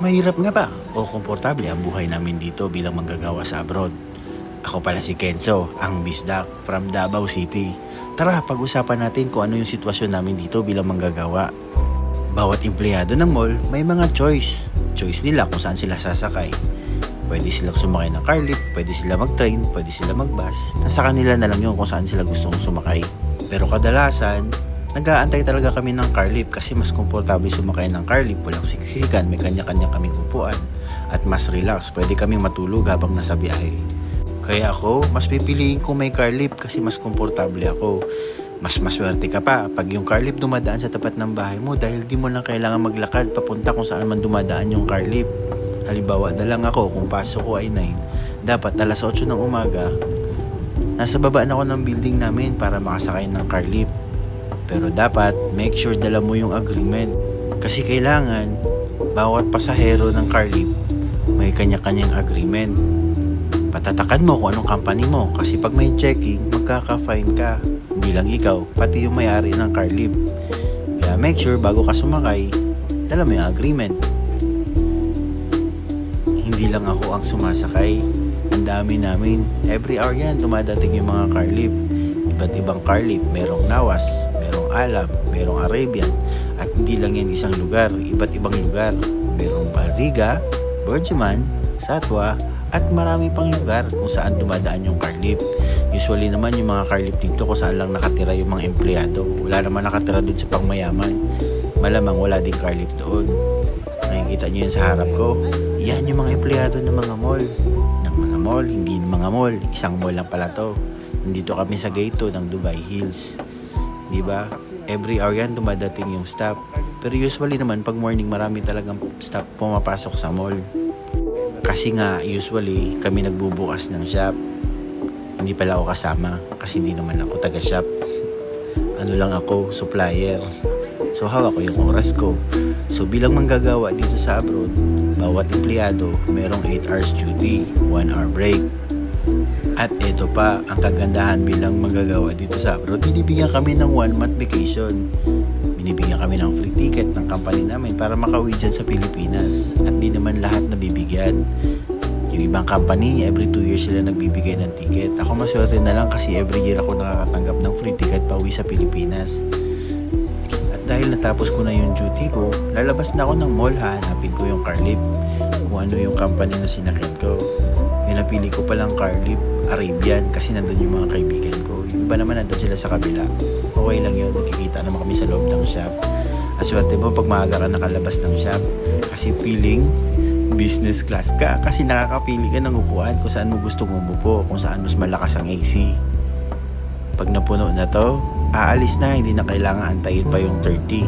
Mahirap nga ba o komportable ang buhay namin dito bilang manggagawa sa abroad? Ako pala si Kenzo, ang Bisdak from Davao City. Tara, pag-usapan natin kung ano yung sitwasyon namin dito bilang manggagawa. Bawat empleyado ng mall may mga choice. Choice nila kung saan sila sasakay. Pwede silang sumakay ng car lift, pwede sila mag-train, pwede sila mag-bus. Nasa kanila na lang yun kung saan sila gustong sumakay. Pero kadalasan, nag-aantay talaga kami ng car lift kasi mas komportable sumakay ng car lift. Walang siksikan, may kanya-kanya kaming upuan at mas relax. Pwede kaming matulog habang nasa biyahe. Kaya ako, mas pipiliin kung may car lift kasi mas komportable ako. Mas maswerte ka pa pag yung car lift dumadaan sa tapat ng bahay mo dahil di mo lang kailangan maglakad papunta kung saan man dumadaan yung car lift. Halimbawa na lang ako, kung pasok ko ay 9, dapat alas 8 ng umaga, nasa baba na ako ng building namin para makasakay ng car lift. Pero dapat, make sure dala mo yung agreement. Kasi kailangan, bawat pasahero ng car lift, may kanya-kanyang agreement. Patatakan mo kung anong company mo. Kasi pag may checking, magkaka-fine ka. Hindi lang ikaw, pati yung may-ari ng car lift. Kaya make sure, bago ka sumakay, dala mo yung agreement. Hindi lang ako ang sumasakay. Ang dami namin. Every hour yan, dumadating yung mga car lift. Iba't ibang car lift. Merong Nawas, merong Alam, merong Arabian. At hindi lang yan isang lugar, iba't ibang lugar. Merong Barriga, Borjaman, Satwa, at marami pang lugar kung saan dumadaan yung car lift. Usually naman yung mga car lift dito kung saan lang nakatira yung mga empleyado. Wala naman nakatira doon sa pangmayaman. Malamang wala din car lift doon. Nakikita nyo yan sa harap ko. Yan yung mga empleyado ng mga mall. Ng mga mall, hindi ng mga mall. Isang mall lang pala to. Nandito kami sa gate 2 ng Dubai Hills. Diba? Every hour yan dumadating yung staff. Pero usually naman pag morning marami talagang staff pumapasok sa mall. Kasi nga usually kami nagbubukas ng shop. Hindi pala ako kasama kasi hindi naman ako taga-shop. Ano lang ako, supplier. So hawak ko yung oras ko. So bilang manggagawa dito sa abroad, bawat empleyado merong 8 hours duty, 1 hour break. At ito pa, ang kagandahan bilang manggagawa dito sa abroad, binibigyan kami ng 1 month vacation. Binibigyan kami ng free ticket ng company namin para makauwi dyan sa Pilipinas. At di naman lahat nabibigyan. Yung ibang company, every 2 years sila nagbibigay ng ticket. Ako maswerte na lang kasi every year ako nakakatanggap ng free ticket pa uwi sa Pilipinas. Dahil natapos ko na yung duty ko, lalabas na ako ng mall, hanapin ko yung car lift, kung ano yung company na sinakyan ko. Yung napili ko palang car lift, Arabian, kasi nandun yung mga kaibigan ko. Yung iba naman nandun sila sa kabila. Okay lang yun, nagkikita naman kami sa loob ng shop. Aswerte mo pag maaga ka nakalabas ng shop, kasi feeling business class ka, kasi nakakapili ka ng upuan kung saan mo gusto umupo, kung saan mas malakas ang AC. Pag napuno na to, aalis na, hindi na kailangan antayin pa yung 30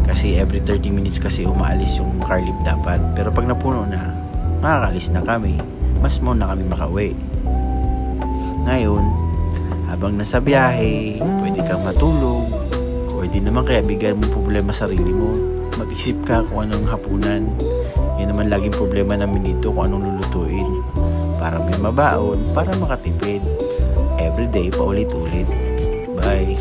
kasi every 30 minutes kasi umaalis yung car lift dapat. Pero pag napuno na, makakalis na kami, mas mo na kami makauwi. Ngayon, habang nasa biyahe, pwede kang matulog, pwede naman kaya bigyan mo problema sarili mo, mag-isip ka kung anong hapunan. Yun naman laging problema namin dito, kung anong lulutuin para may mabaon, para makatipid. Everyday paulit-ulit. Bye.